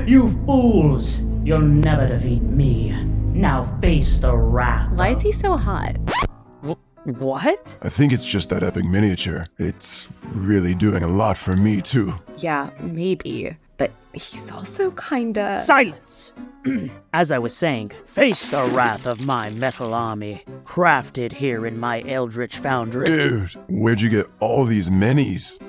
You fools! You'll never defeat me. Now face the wrath. Why is he so hot? What? I think it's just that epic miniature. It's really doing a lot for me, too. Yeah, maybe. But he's also kinda... Silence! As I was saying, face the wrath of my metal army, crafted here in my Eldritch Foundry. Dude, where'd you get all these minis?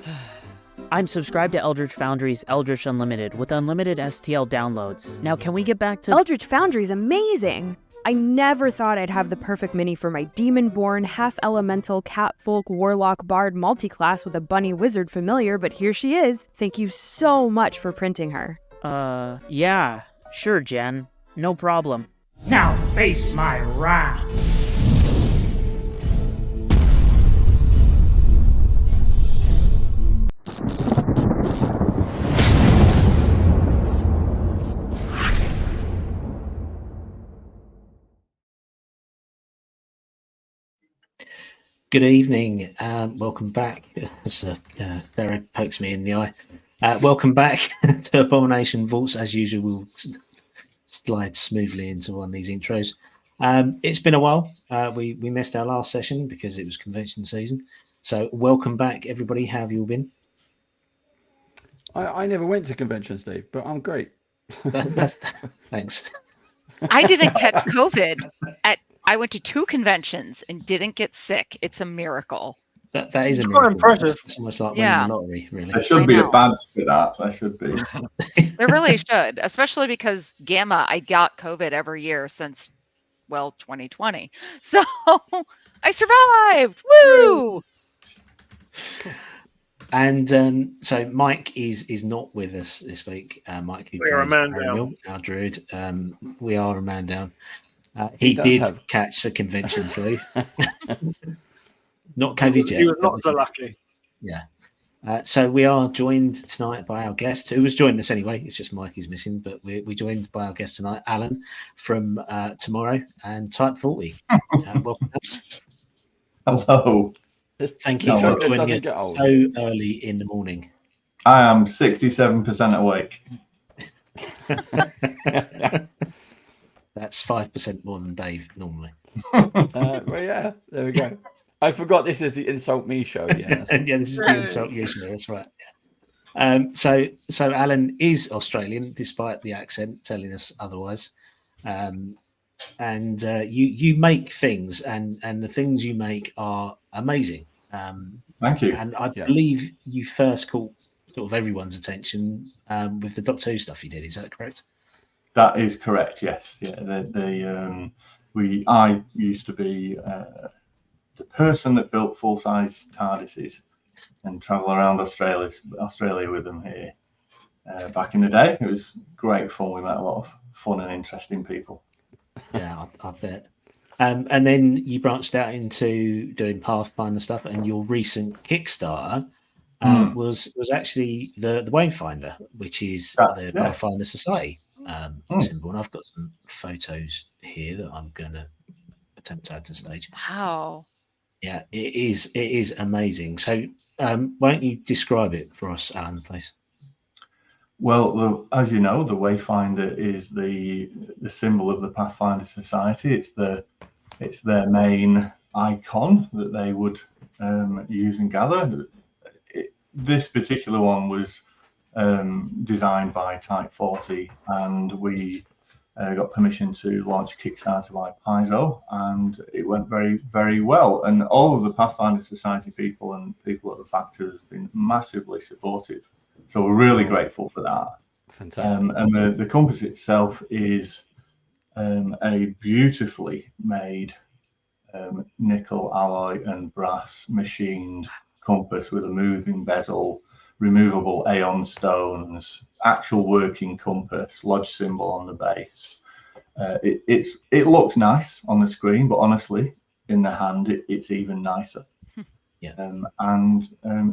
I'm subscribed to Eldritch Foundry's Eldritch Unlimited with unlimited STL downloads. Now, can we get back to... Eldritch Foundry's amazing! I never thought I'd have the perfect mini for my demon-born, half-elemental, cat-folk, warlock, bard multi-class with a bunny wizard familiar, but here she is. Thank you so much for printing her. Yeah. Sure, Jen. No problem. Now face my wrath. Good evening. Welcome back. Derek pokes me in the eye. Welcome back to Abomination Vaults. As usual, we'll slide smoothly into one of these intros. It's been a while. We missed our last session because it was convention season. So welcome back, everybody. How have you all been? I never went to convention, Steve, but I'm great. Thanks. I didn't catch COVID. I went to 2 conventions and didn't get sick. It's a miracle. That is a quite miracle. impressive. It's almost like winning the lottery, really. There should be a badge for that. There should be. There really should, especially because Gamma, I got COVID every year since, 2020. So I survived. Woo! And so Mike is not with us this week. Mike, who We are a plays man Ariel, down. our druid. We are a man down. He did catch the convention flu. Not COVID yet. He was not so lucky. Yeah. So we are joined tonight by our guest, who was joining us anyway. It's just Mike is missing, but we're joined by our guest tonight, Alan from Tomorrow and Type 40. Welcome. Hello. Thank you for joining us so early in the morning. I am 67% awake. That's 5% more than Dave normally. Well, yeah, there we go. I forgot this is the Insult Me show. Yeah, yeah, this is the Insult You show. That's right. Yeah. So Alan is Australian, despite the accent telling us otherwise. And you make things, and the things you make are amazing. Thank you. And I believe you first caught sort of everyone's attention with the Doctor Who stuff you did. Is that correct? That is correct. Yes. Yeah. I used to be the person that built full-size TARDISes and travel around Australia with them here. Back in the day, it was great fun. We met a lot of fun and interesting people. Yeah, I bet. And then you branched out into doing Pathfinder stuff, and your recent Kickstarter was actually the Wayfinder, which is the Pathfinder Society symbol. And I've got some photos here that I'm going to attempt to add to stage. Wow. Yeah, it is amazing. So why don't you describe it for us, Alan, please? Well, as you know, the Wayfinder is the symbol of the Pathfinder Society. It's their main icon that they would use and gather. This particular one was designed by Type 40, and we got permission to launch Kickstarter by Paizo, and it went very, very well. And all of the Pathfinder Society people and people at the factory have been massively supportive. So we're really grateful for that. Fantastic. And the compass itself is a beautifully made nickel alloy and brass machined compass with a moving bezel, removable Aeon stones, actual working compass, lodge symbol on the base. It looks nice on the screen, but honestly, in the hand, it's even nicer. Yeah.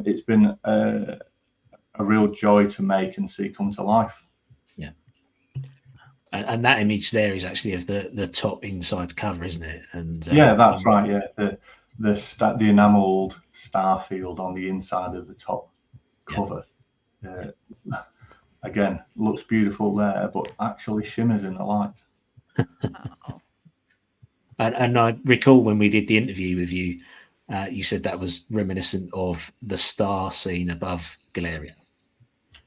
It's been a real joy to make and see come to life. Yeah. And that image there is actually of the top inside cover, isn't it? And yeah, that's right. Yeah, the enamelled star field on the inside of the top cover. again, looks beautiful there, but actually shimmers in the light. Oh. And I recall when we did the interview with you, you said that was reminiscent of the star scene above Galarian.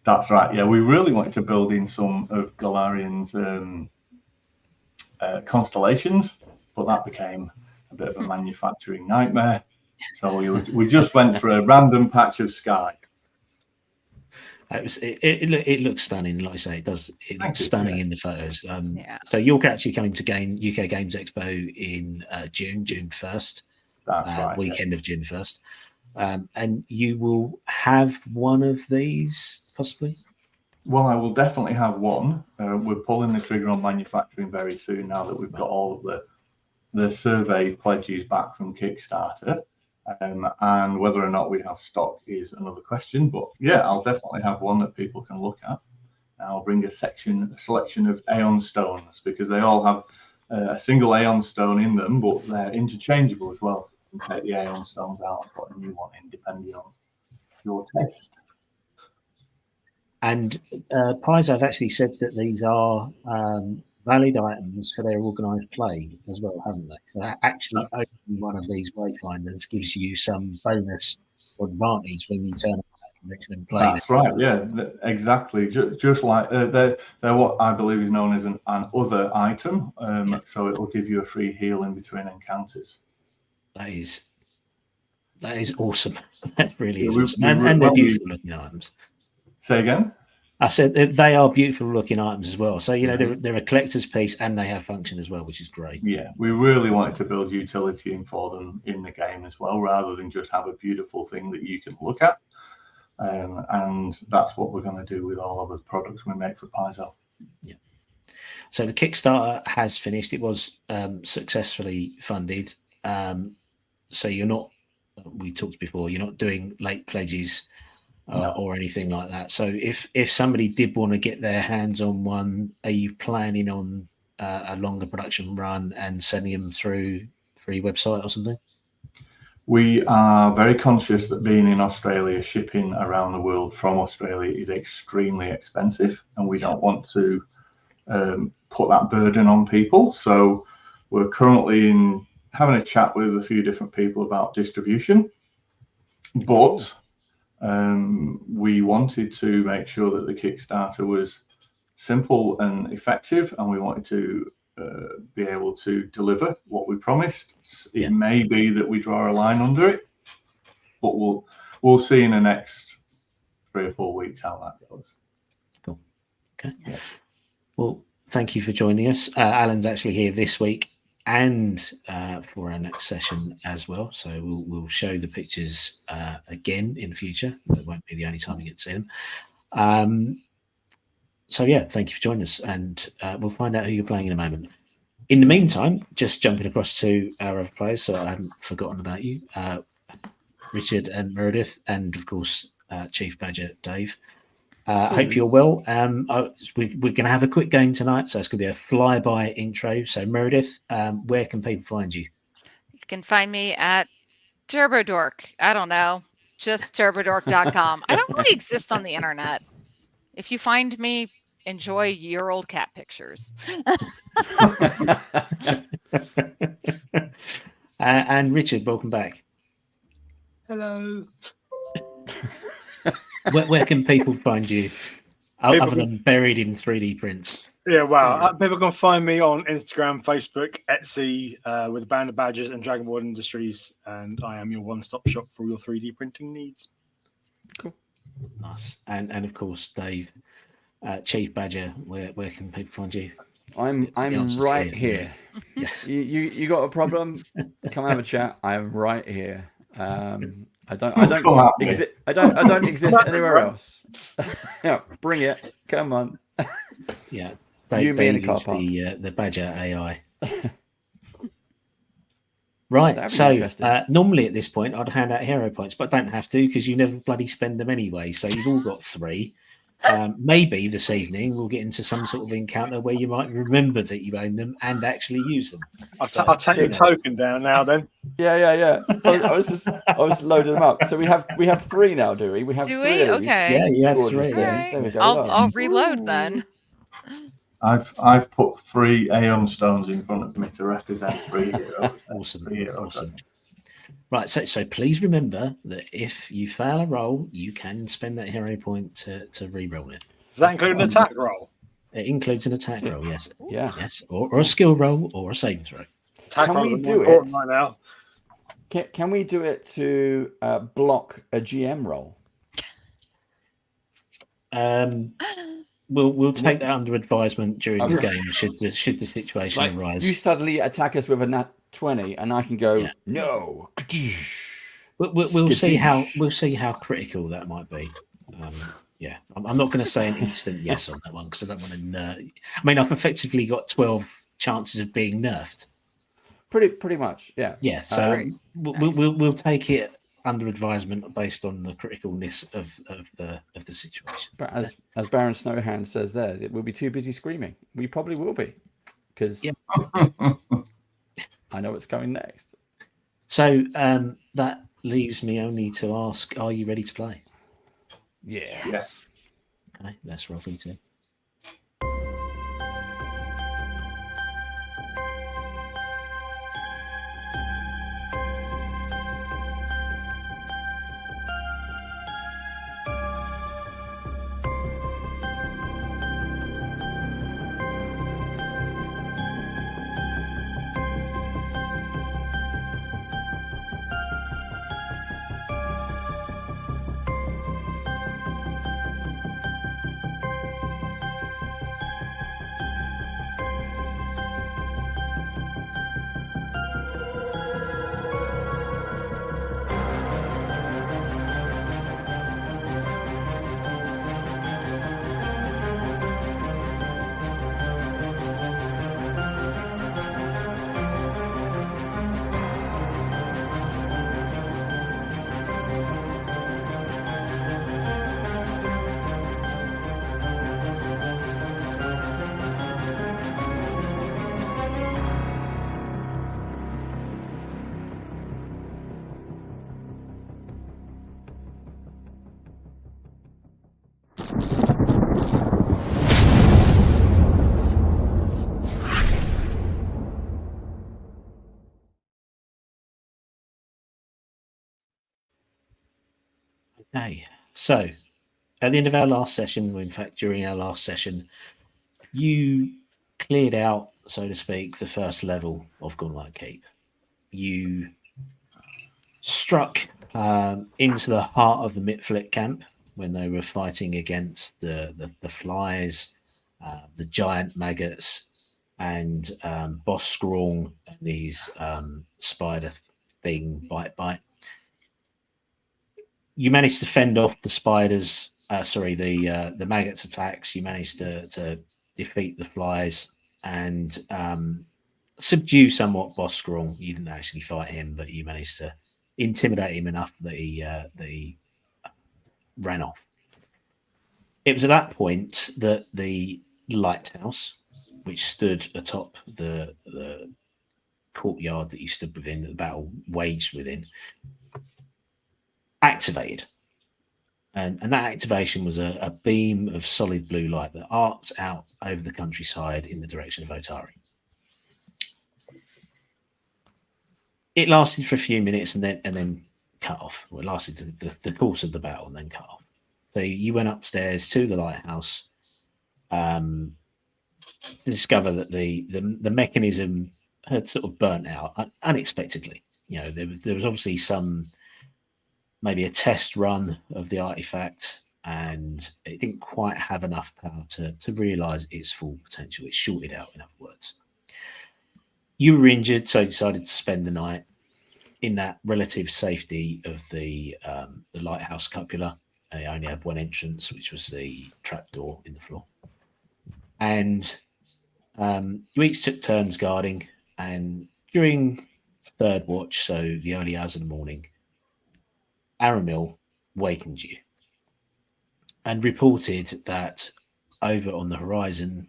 That's right. Yeah, we really wanted to build in some of Galarian's constellations, but that became a bit of a manufacturing nightmare. So we just went for a random patch of sky. It looks stunning, like I say, it does. It looks stunning in the photos. Yeah. So you're actually coming to UK Games Expo in June 1st. That's right. Weekend of June 1st. And you will have one of these, possibly? Well, I will definitely have one. We're pulling the trigger on manufacturing very soon now that we've got all of the survey pledges back from Kickstarter. And whether or not we have stock is another question. But yeah, I'll definitely have one that people can look at. And I'll bring a selection of Aeon stones, because they all have a single Aeon stone in them, but they're interchangeable as well. So you can take the Aeon stones out and put a new one in, depending on your taste. And Paizo have actually said that these are valid items for their organised play as well, haven't they? So actually owning one of these wayfinders gives you some bonus or advantage when you turn up and play. That's right, yeah, exactly. Just like they're what I believe is known as an other item. So it will give you a free heal in between encounters. That is awesome. That really is awesome. And they're beautiful looking items. Say again? I said they are beautiful looking items as well. So, you know, they're a collector's piece and they have function as well, which is great. Yeah, we really wanted to build utility in for them in the game as well, rather than just have a beautiful thing that you can look at. And that's what we're going to do with all of the products we make for Paizo. Yeah. So the Kickstarter has finished. It was successfully funded. So you're not, we talked before, you're not doing late pledges or anything like that. So if somebody did want to get their hands on one, are you planning on a longer production run and sending them through your website or something? We are very conscious that being in Australia, shipping around the world from Australia is extremely expensive, and we don't want to put that burden on people. So we're currently having a chat with a few different people about distribution, but we wanted to make sure that the Kickstarter was simple and effective, and we wanted to be able to deliver what we promised. It may be that we draw a line under it, but we'll see in the next 3 or 4 weeks how that goes. Cool. Okay. Yeah. Well, thank you for joining us. Alan's actually here this week and for our next session as well. So we'll show the pictures again in the future. It won't be the only time you get to see them. So yeah, thank you for joining us, and we'll find out who you're playing in a moment. In the meantime, just jumping across to our other players, so I haven't forgotten about you, Richard and Meredith, and of course Chief Badger Dave. I hope you're well. We're going to have a quick game tonight, so it's going to be a flyby intro. So Meredith, where can people find you? You can find me at TurboDork. I don't know, just turbodork.com. I don't really exist on the internet. If you find me, enjoy your old cat pictures. And Richard, welcome back. Hello. Where can people find you, other than buried in 3D prints? Yeah, wow. People can find me on Instagram, Facebook, Etsy, with a band of badges and Dragonboard Industries, and I am your one-stop shop for all your 3D printing needs. Cool. Nice. And of course, Dave, Chief Badger, where can people find you? I'm right here. Yeah. You got a problem? Come and have a chat. I'm right here. I don't exist anywhere else. Yeah, bring it. Come on. Yeah. Dave me in is the the Badger AI. Right, so normally at this point I'd hand out hero points, but don't have to because you never bloody spend them anyway. So you've all got 3. Maybe this evening we'll get into some sort of encounter where you might remember that you own them and actually use them. I'll take your token down now then. Yeah. I was loading them up. So we have 3 now, do we? We have Do 3 we? of these. Okay. Yeah, you have Gorgeous 3. All things. right. There we go. I'll reload then. I've put 3 Aeon stones in front of me to represent 3 heroes. Awesome. 3 heroes. Awesome. Right, so please remember that if you fail a roll, you can spend that hero point to re-roll it. Does that include an attack roll? It includes an attack roll, yes. Yeah. Yes, or a skill roll or a saving throw. Attack Can roll we is do more it? important right now. Can we do it to block a GM roll? We'll take that under advisement during the game should the situation arise. You suddenly attack us with a nat 20, and I can go no. We'll see how critical that might be. I'm not going to say an instant yes on that one because I don't want to nerf. I mean, I've effectively got 12 chances of being nerfed. Pretty much, yeah. Yeah, so we'll take it under advisement based on the criticalness of the situation. But as Baron Snowhand says there, we'll be too busy screaming. We probably will be because I know what's coming next. So that leaves me only to ask: are you ready to play? Yeah. Yes. Okay, let's roll V2. Okay, so at the end of our last session, well, in fact, during our last session, you cleared out, so to speak, the first level of Gauntlet Keep. You struck into the heart of the Mitflit camp when they were fighting against the flies, the giant maggots, and Boss Scrawl and these spider thing bite. You managed to fend off the spiders. The maggots' attacks. You managed to defeat the flies and subdue somewhat Boss Scrawl. You didn't actually fight him, but you managed to intimidate him enough that he ran off. It was at that point that the lighthouse, which stood atop the courtyard that you stood within, that the battle waged within, activated. And that activation was a beam of solid blue light that arced out over the countryside in the direction of Otari. It lasted for a few minutes and then cut off. Well, it lasted the course of the battle and then cut off. So you went upstairs to the lighthouse to discover that the mechanism had sort of burnt out unexpectedly. You know, there was obviously maybe a test run of the artifact, and it didn't quite have enough power to realize its full potential. It shorted out, in other words. You were injured, so decided to spend the night in that relative safety of the lighthouse cupola. It only had one entrance, which was the trapdoor in the floor. And you each took turns guarding, and during third watch, so the early hours of the morning, Aramil wakened you and reported that over on the horizon,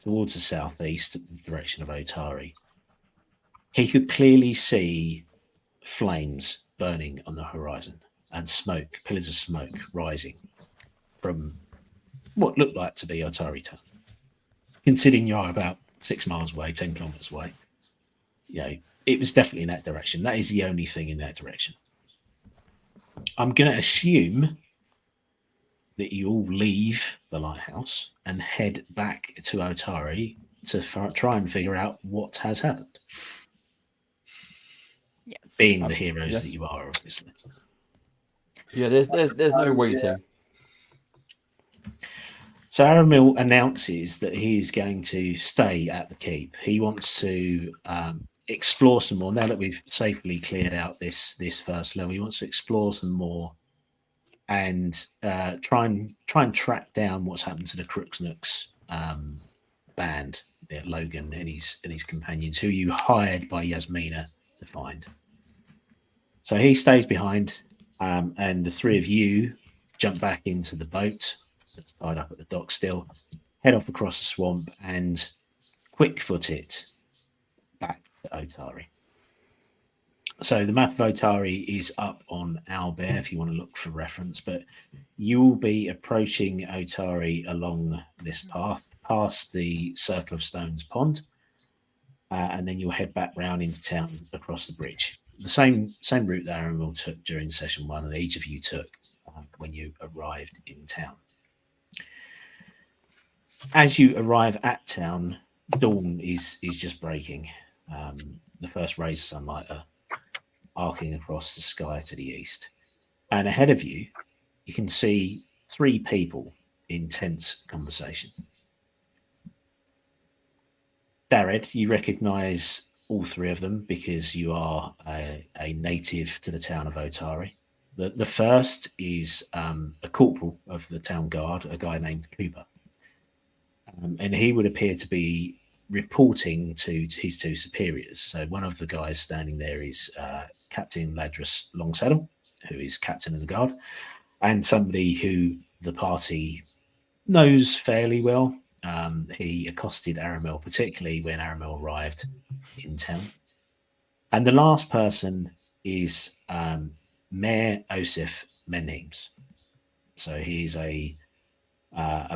towards the southeast, the direction of Otari, He could clearly see flames burning on the horizon and smoke, pillars of smoke rising from what looked like to be Otari Town. Considering you are about 6 miles away, 10 kilometers away, it was definitely in that direction. That is the only thing in that direction. I'm going to assume that you all leave the lighthouse and head back to Otari to try and figure out what has happened. Yes. Being the heroes that you are, obviously. Yeah, there's no waiting. So Aramil announces that he is going to stay at the keep. He wants to explore some more. Now that we've safely cleared out this first level, he wants to explore some more and try and track down what's happened to the Crooksnooks band, Logan and his companions, who you hired by Yasmina to find. So he stays behind, and the three of you jump back into the boat that's tied up at the dock still, head off across the swamp, and quick-foot it back to Otari. So the map of Otari is up on Owlbear if you want to look for reference, but you will be approaching Otari along this path, past the Circle of Stones pond, and then you'll head back round into town across the bridge. The same route that Aramil took during session 1, and each of you took when you arrived in town. As you arrive at town, dawn is just breaking. The first rays of sunlight are arcing across the sky to the east. And ahead of you, you can see 3 people in tense conversation. Dared, you recognize all 3 of them because you are a native to the town of Otari. The first is a corporal of the town guard, a guy named Cooper. And he would appear to be reporting to his 2 superiors. So one of the guys standing there is Captain Ladris Longsaddle, who is captain of the guard, and somebody who the party knows fairly well. He accosted Aramil, particularly when Aramil arrived in town. And the last person is Mayor Osif Menhims. So he's a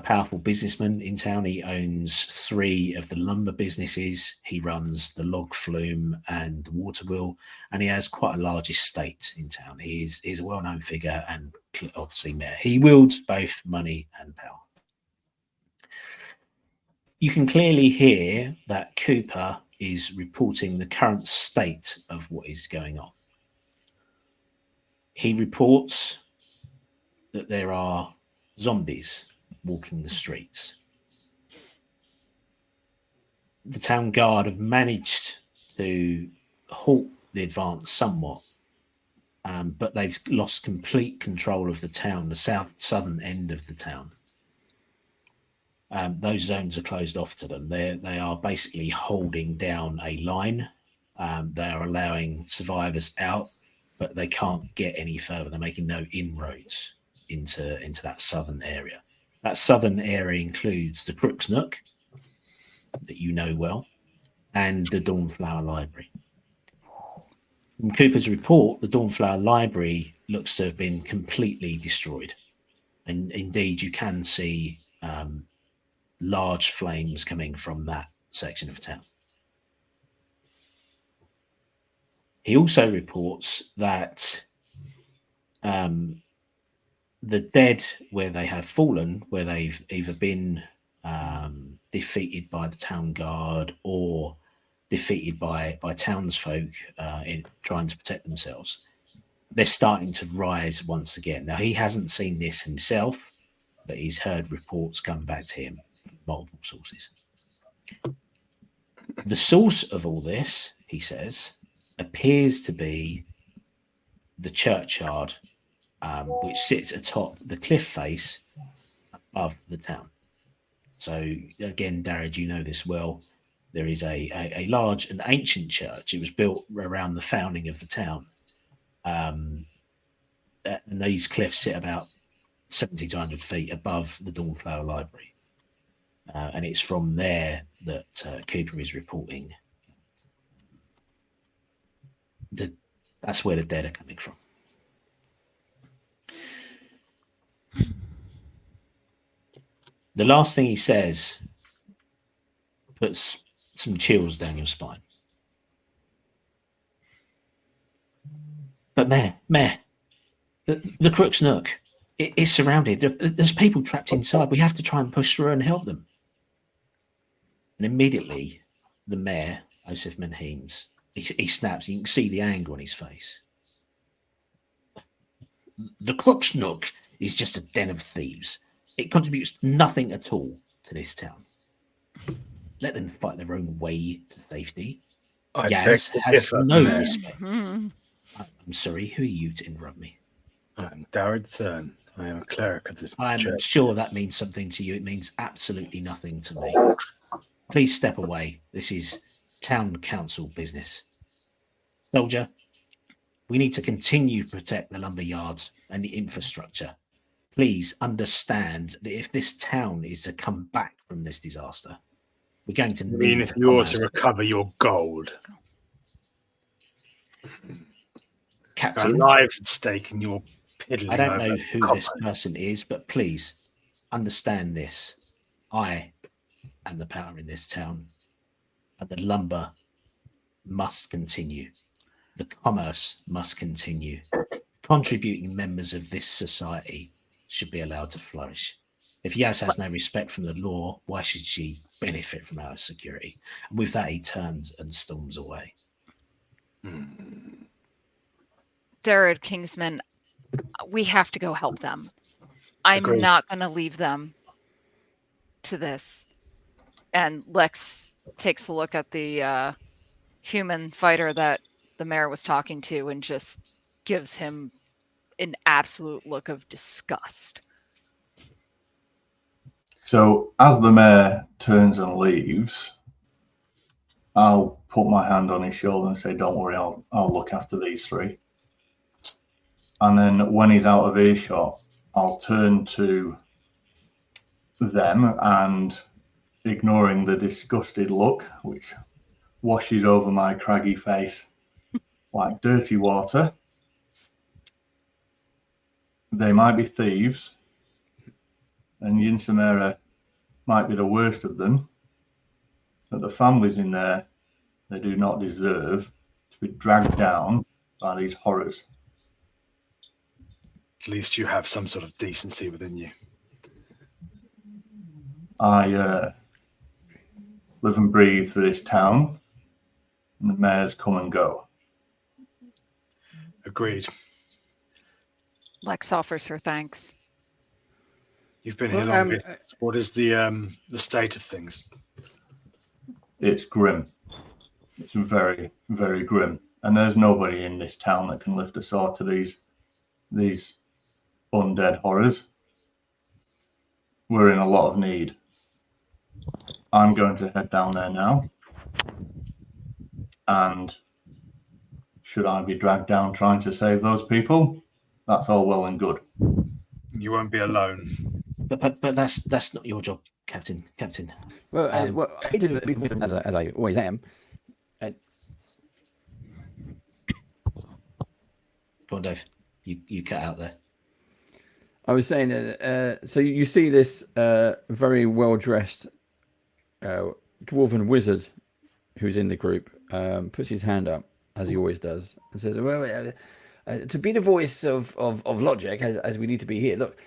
powerful businessman in town. He owns 3 of the lumber businesses. He runs the log flume and the water wheel, and he has quite a large estate in town. He's a well-known figure and obviously mayor. He wields both money and power. You can clearly hear that Cooper is reporting the current state of what is going on. He reports that there are zombies walking the streets. The town guard have managed to halt the advance somewhat, but they've lost complete control of the town, the southern end of the town. Those zones are closed off to them. They are basically holding down a line. They are allowing survivors out, but they can't get any further. They're making no inroads into that southern area. That southern area includes the Crooksnook, that you know well, and the Dawnflower Library. From Cooper's report, the Dawnflower Library looks to have been completely destroyed. And indeed, you can see large flames coming from that section of town. He also reports that the dead where they have fallen, where they've either been defeated by the town guard or defeated by townsfolk in trying to protect themselves, they're starting to rise once again. Now, he hasn't seen this himself, but he's heard reports come back to him from multiple sources. The source of all this, he says, appears to be the churchyard, which sits atop the cliff face above the town. So again, Dared, you know this well. There is a large and ancient church. It was built around the founding of the town. And these cliffs sit about 70 to 100 feet above the Dawnflower Library. And it's from there that Cooper is reporting That's where the dead are coming from. The last thing he says puts some chills down your spine. But Mayor, the Crook's Nook, it is surrounded. There's people trapped inside. We have to try and push through and help them. And immediately, the mayor, Osif Menhemes, he snaps. You can see the anger on his face. The Crook's Nook is just a den of thieves. It contributes nothing at all to this town. Let them fight their own way to safety. Yaz has no respect. I'm sorry, who are you to interrupt me? I'm Darren Thurn. I am a cleric of the I'm church. sure that means something to you. It means absolutely nothing to me. Please step away. This is town council business. Soldier, we need to continue to protect the lumber yards and the infrastructure. Please understand that if this town is to come back from this disaster, we're going to need... if you're to recover your gold. Captain, our lives at stake and you're piddling. I don't know who this person is, but please understand this. I am the power in this town, and the lumber must continue. The commerce must continue. Contributing members of this society should be allowed to flourish. If Yaz has no respect from the law, why should she benefit from our security? And with that, he turns and storms away. Darragh Kingsman, we have to go help them. I'm Agreed. not going to leave them to this. And Lex takes a look at the human fighter that the mayor was talking to and just gives him an absolute look of disgust. So as the mayor turns and leaves, I'll put my hand on his shoulder and say, "Don't worry, I'll look after these three." And then when he's out of earshot, I'll turn to them and, ignoring the disgusted look, which washes over my craggy face like dirty water, they might be thieves, and Yin-Samara might be the worst of them, but the families in there, they do not deserve to be dragged down by these horrors. At least you have some sort of decency within you. I live and breathe for this town, and the mayors come and go. Agreed. Lex offers her thanks. You've been here long. What is the state of things? It's grim. It's very, very grim. And there's nobody in this town that can lift a sword to these undead horrors. We're in a lot of need. I'm going to head down there now. And should I be dragged down trying to save those people, that's all well and good. You won't be alone. But that's not your job, Captain. Well, I do as I always am. Go on, Dave. You cut out there. I was saying, so you see this very well-dressed dwarven wizard who's in the group puts his hand up, as he always does, and says, well, to be the voice of logic, as we need to be here. Look,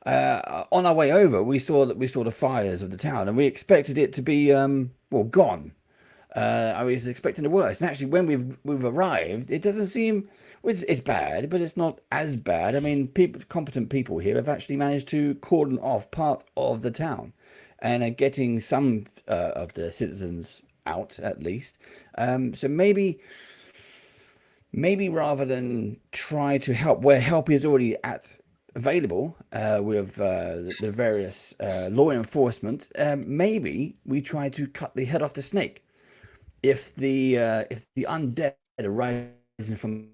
on our way over, we saw the fires of the town, and we expected it to be gone. I was expecting the worst, and actually, when we've arrived, it doesn't seem it's bad, but it's not as bad. I mean, competent people here have actually managed to cordon off part of the town, and are getting some of the citizens out at least. So maybe rather than try to help where help is already available with the various law enforcement, maybe we try to cut the head off the snake. If the undead are rising from...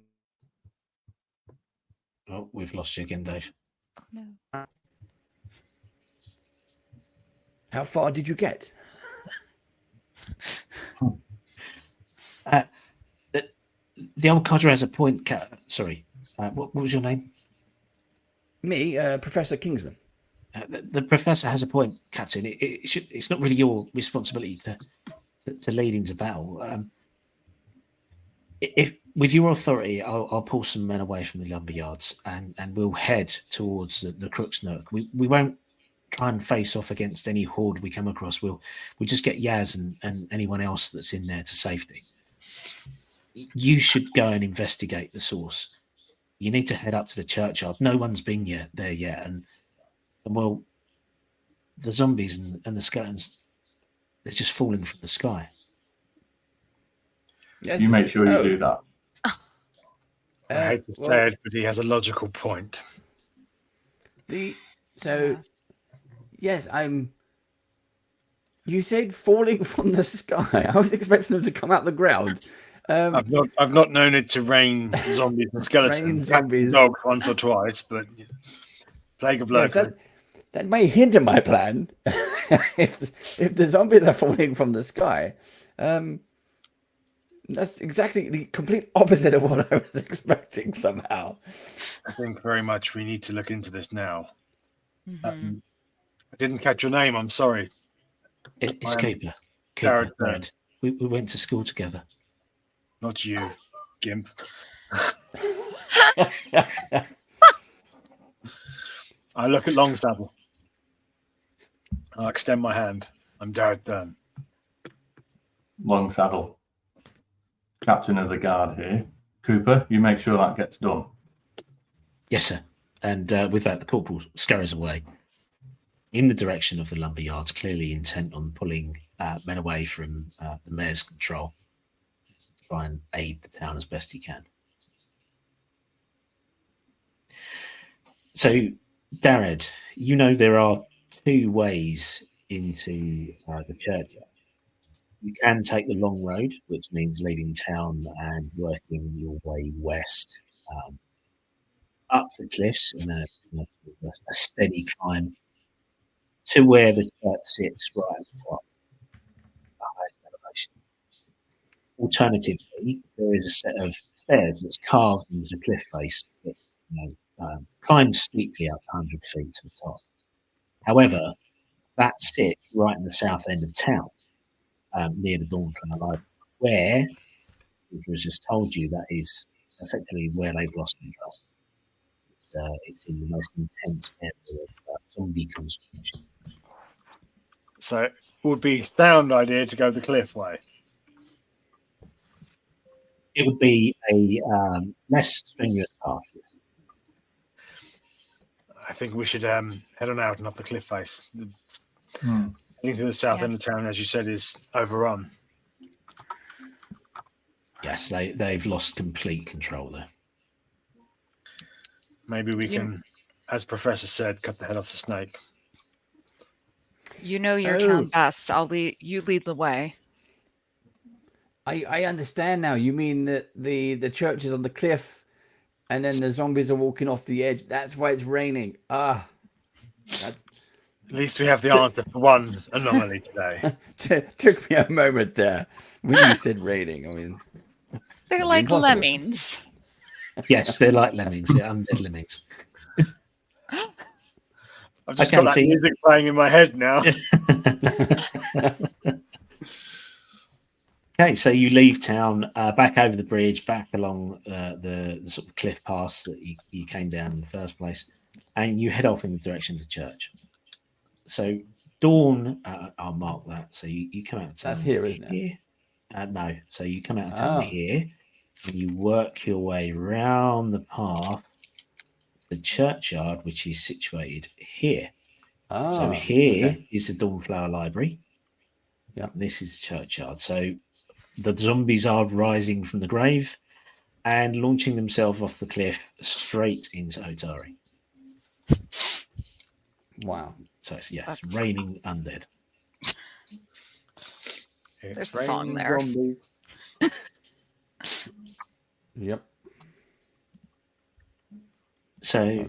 Oh, we've lost you again, Dave. Oh, no. How far did you get? The old codger has a point. Sorry, what was your name? Me, Professor Kingsman. The professor has a point, Captain. It's not really your responsibility to lead into battle. If with your authority, I'll pull some men away from the lumber yards and we'll head towards the Crook's Nook. We won't try and face off against any horde we come across. We'll just get Yaz and anyone else that's in there to safety. You should go and investigate the source. You need to head up to the churchyard. No one's been there yet, and well, the zombies and the skeletons, they're just falling from the sky. Yes. You make sure you do that. I hate to say it, but he has a logical point. Yes, you said falling from the sky. I was expecting them to come out the ground. I've not known it to rain zombies and skeletons. Zombies. Dog once or twice, but plague of locusts. That may hinder my plan. if the zombies are falling from the sky, that's exactly the complete opposite of what I was expecting. Somehow, I think very much we need to look into this now. I didn't catch your name. I'm sorry. It's Cooper. Cooper. We went to school together. Not you, Gimp. I look at Longsaddle. I extend my hand. I'm Darrett Dern. Longsaddle, captain of the guard here. Cooper, you make sure that gets done. Yes, sir. And with that, the corporal scurries away in the direction of the lumber yards, clearly intent on pulling men away from the mayor's control. Try and aid the town as best he can. So, Darred, you know there are two ways into the church. You can take the long road, which means leaving town and working your way west up the cliffs in a steady climb to where the church sits right at the top, the highest elevation. Alternatively, there is a set of stairs that's carved into the cliff face that climbs steeply up 100 feet to the top. However, that sits right in the south end of town, near the Dawnflower Library, where, which was just told you, that is effectively where they've lost control. It's in the most intense area of zombie construction. So it would be a sound idea to go the cliff way. It would be a less strenuous path. Yes. I think we should head on out and up the cliff face. Heading to the south end of town, as you said, is overrun. Yes, they've lost complete control there. Maybe we can, as Professor said, cut the head off the snake. You know your town best. You lead the way. I understand now. You mean that the church is on the cliff, and then the zombies are walking off the edge. That's why it's raining. At least we have the answer for one anomaly today. Took me a moment there when you said raining. I mean, they're like impossible. Lemmings. Yes, they're like lemmings. Yeah, undead lemmings. I've just got that music playing in my head now. Okay, so you leave town, back over the bridge, back along the sort of cliff pass that you came down in the first place, and you head off in the direction of the church. So Dawn, I'll mark that. So you come out of town. That's here, isn't it? No. So you come out of town here, and you work your way round the path, the churchyard, which is situated here. So here is the Dawnflower Library. Yeah. This is the churchyard. So the zombies are rising from the grave and launching themselves off the cliff straight into Otari. Wow. So it's, yes, raining undead. There's a song there. Yep. So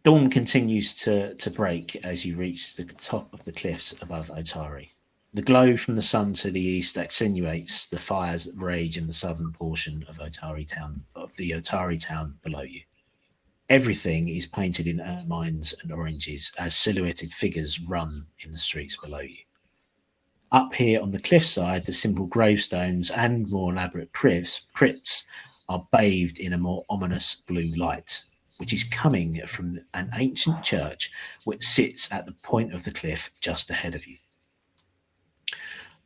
dawn continues to break as you reach the top of the cliffs above Otari. The glow from the sun to the east accentuates the fires that rage in the southern portion of the Otari town below you. Everything is painted in ermines and oranges as silhouetted figures run in the streets below you. Up here on the cliffside, the simple gravestones and more elaborate crypts are bathed in a more ominous blue light, which is coming from an ancient church which sits at the point of the cliff just ahead of you.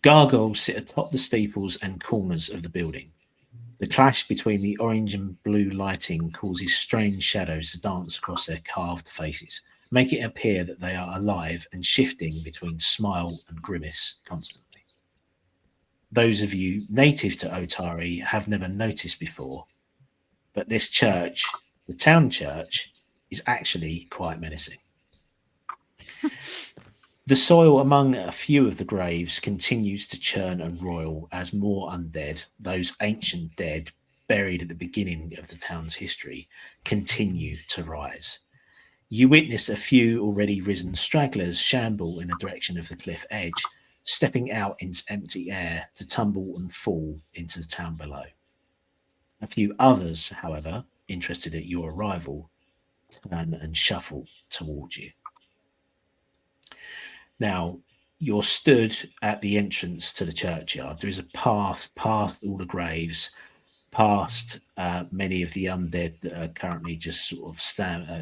Gargoyles sit atop the steeples and corners of the building. The clash between the orange and blue lighting causes strange shadows to dance across their carved faces, making it appear that they are alive and shifting between smile and grimace constantly. Those of you native to Otari have never noticed before, but this church, the town church, is actually quite menacing. The soil among a few of the graves continues to churn and roil as more undead, those ancient dead buried at the beginning of the town's history, continue to rise. You witness a few already risen stragglers shamble in the direction of the cliff edge, stepping out into empty air to tumble and fall into the town below. A few others, however, interested at your arrival, turn and shuffle towards you. Now, you're stood at the entrance to the churchyard. There is a path past all the graves, past many of the undead that are currently just sort of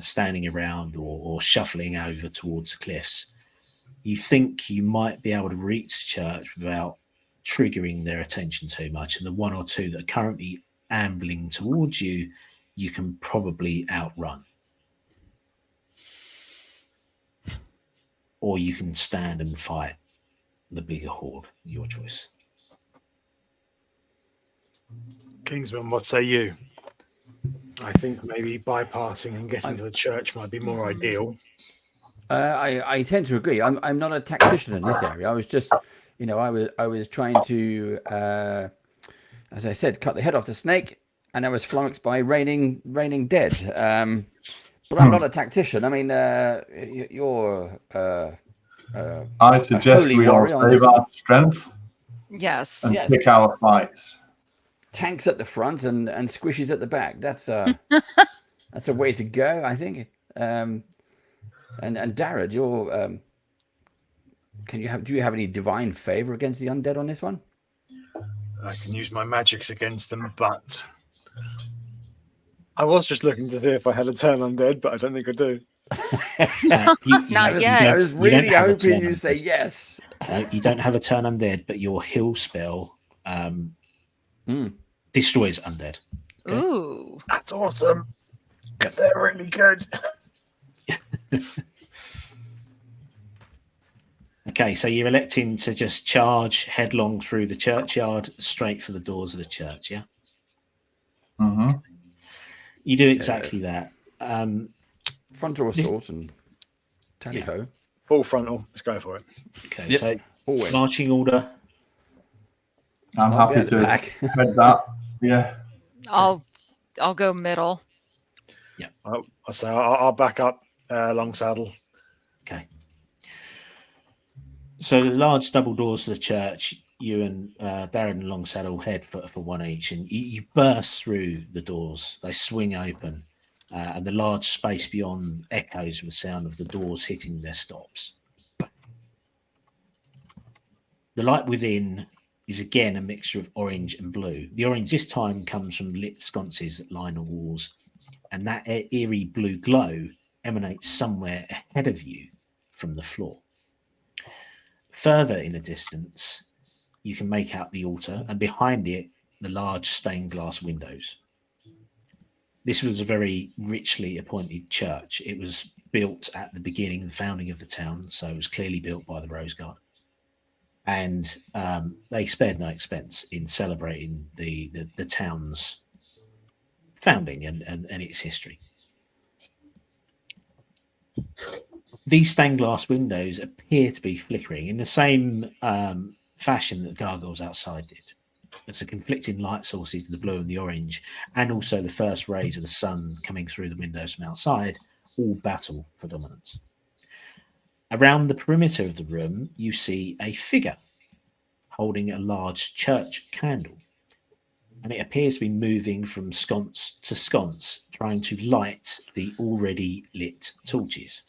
standing around or shuffling over towards the cliffs. You think you might be able to reach church without triggering their attention too much, and the one or two that are currently ambling towards you, you can probably outrun. Or you can stand and fight the bigger horde, your choice. Kingsman, what say you? I think maybe bypassing and getting to the church might be more ideal. I tend to agree. I'm not a tactician in this area. I was just, I was trying to, as I said, cut the head off the snake, and I was flummoxed by raining dead. But I'm not a tactician. I mean, you're. I suggest we all save our strength. Yes. And pick our fights. Tanks at the front and squishies at the back. That's that's a way to go, I think. And Darragh, you're. Do you have any divine favor against the undead on this one? I can use my magics against them, but I was just looking to see if I had a turn undead, but I don't think I do. Not yet. I was really hoping you'd say yes. No, you don't have a turn undead, but your heal spell destroys undead. Okay? Ooh, that's awesome. They're really good. Okay, so you're electing to just charge headlong through the churchyard, straight for the doors of the church, yeah? Mm-hmm. You do exactly that. Frontal assault and tally-ho. Yeah. Full frontal. Let's go for it. Okay, so marching order. I'm happy to head that. Yeah. I'll go middle. Yeah. I'll back up long saddle. Okay. So the large double doors to the church, you and Darren and Longsaddle head for one each, and you burst through the doors. They swing open, and the large space beyond echoes with the sound of the doors hitting their stops. The light within is again a mixture of orange and blue. The orange this time comes from lit sconces that line the walls, and that eerie blue glow emanates somewhere ahead of you from the floor. Further in the distance, you can make out the altar, and behind it, the large stained glass windows. This was a very richly appointed church. It was built at the beginning and founding of the town, so it was clearly built by the Rose Guard. And they spared no expense in celebrating the town's founding and its history. These stained glass windows appear to be flickering in the same fashion that the gargoyles outside did. There's a conflicting light sources, the blue and the orange, and also the first rays of the sun coming through the windows from outside, all battle for dominance. Around the perimeter of the room, you see a figure holding a large church candle, and it appears to be moving from sconce to sconce, trying to light the already lit torches.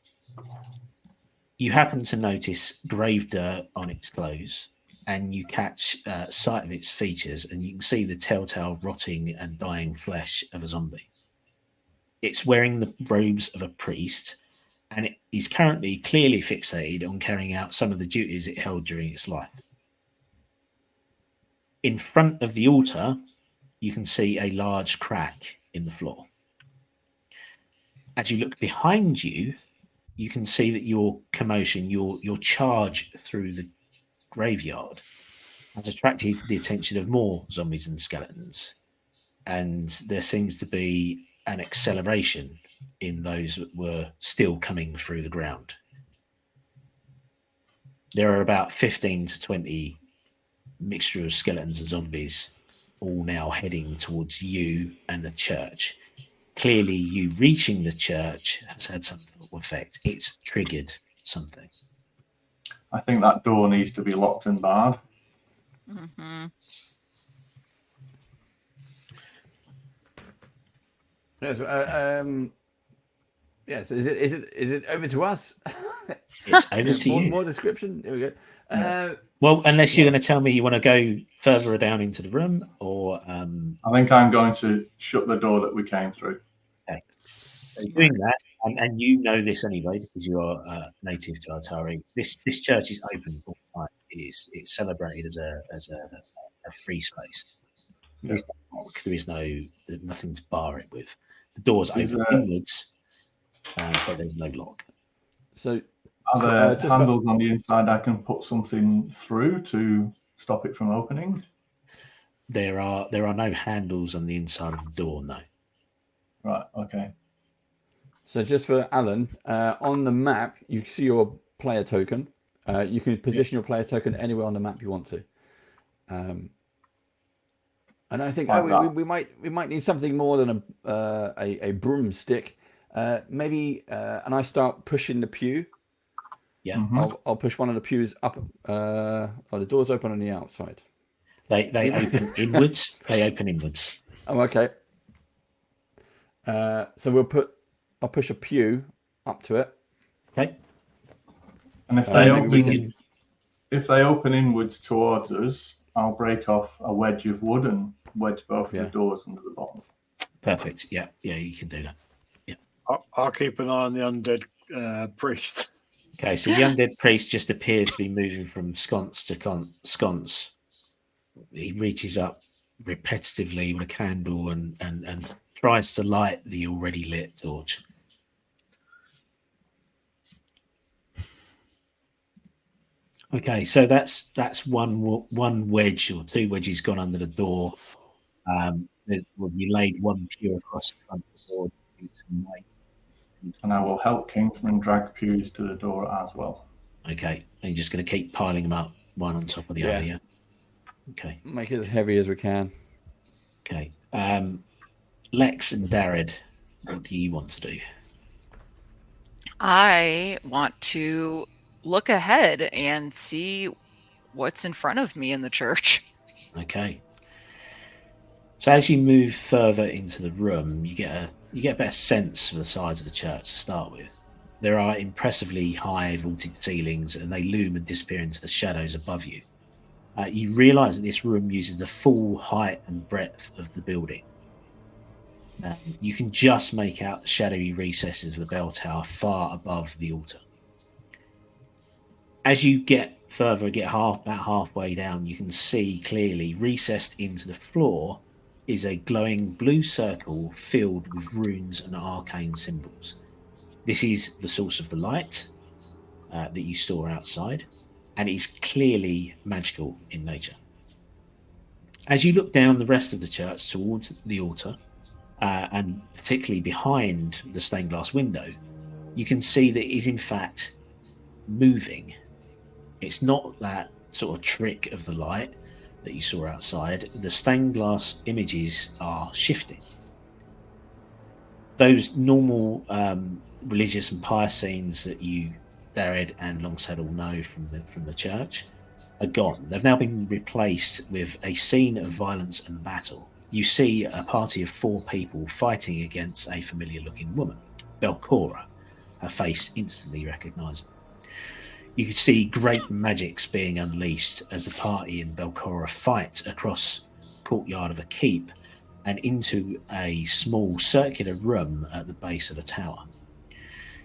You happen to notice grave dirt on its clothes, and you catch sight of its features, and you can see the telltale rotting and dying flesh of a zombie. It's wearing the robes of a priest, and it is currently clearly fixated on carrying out some of the duties it held during its life. In front of the altar, you can see a large crack in the floor. As you look behind you, you can see that your commotion, your charge through the graveyard has attracted the attention of more zombies and skeletons. And there seems to be an acceleration in those that were still coming through the ground. There are about 15 to 20 mixture of skeletons and zombies all now heading towards you and the church. Clearly, you reaching the church has had some effect. It's triggered something. I think that door needs to be locked and barred. Mm-hmm. Yes. Yes. Is it over to us? It's over to you. More description. Here we go. Well, unless you're going to tell me you want to go further down into the room, or I think I'm going to shut the door that we came through. Okay. So doing that, and you know this anyway because you are native to Atari. This church is open all the time. It's celebrated as a free space. There is no lock. There is nothing to bar it with. The doors open inwards, but there's no lock. So, are there handles on the inside I can put something through to stop it from opening? There are no handles on the inside of the door. No. Right. Okay. So just for Alan, on the map, you see your player token. You can position your player token anywhere on the map you want to. And I think we might need something more than a broomstick. Maybe, and I start pushing the pew. Yeah, I'll push one of the pews up. The doors open on the outside. They open inwards. They open inwards. Oh, okay. So I'll push a pew up to it. Okay. And if they open inwards towards us, I'll break off a wedge of wood and wedge both of the doors under the bottom. Perfect. Yeah, you can do that. Yeah. I'll keep an eye on the undead priest. Okay, so the undead priest just appears to be moving from sconce to sconce. He reaches up repetitively with a candle and tries to light the already lit torch. Okay, so that's one wedge or two wedges gone under the door. You laid one pew across the front of the door. And I will help Kingsman drag pews to the door as well. Okay, and you're just going to keep piling them up one on top of the other, yeah? Okay. Make it as heavy as we can. Okay. Lex and Darred, what do you want to do? I want to look ahead and see what's in front of me in the church. Okay. So as you move further into the room, you get a better sense of the size of the church to start with. There are impressively high vaulted ceilings, and they loom and disappear into the shadows above you. You realise that this room uses the full height and breadth of the building. You can just make out the shadowy recesses of the bell tower far above the altar. As you get further, about halfway down, you can see clearly recessed into the floor is a glowing blue circle filled with runes and arcane symbols. This is the source of the light that you saw outside, and it is clearly magical in nature. As you look down the rest of the church towards the altar, and particularly behind the stained glass window, you can see that it is in fact moving. It's not that sort of trick of the light that you saw outside. The stained glass images are shifting. Those normal religious and pious scenes that you, Darred and Longsaddle, know from the church are gone. They've now been replaced with a scene of violence and battle. You see a party of 4 people fighting against a familiar-looking woman, Belcora, her face instantly recognisable. You can see great magics being unleashed as the party and Belcora fight across the courtyard of a keep and into a small circular room at the base of the tower.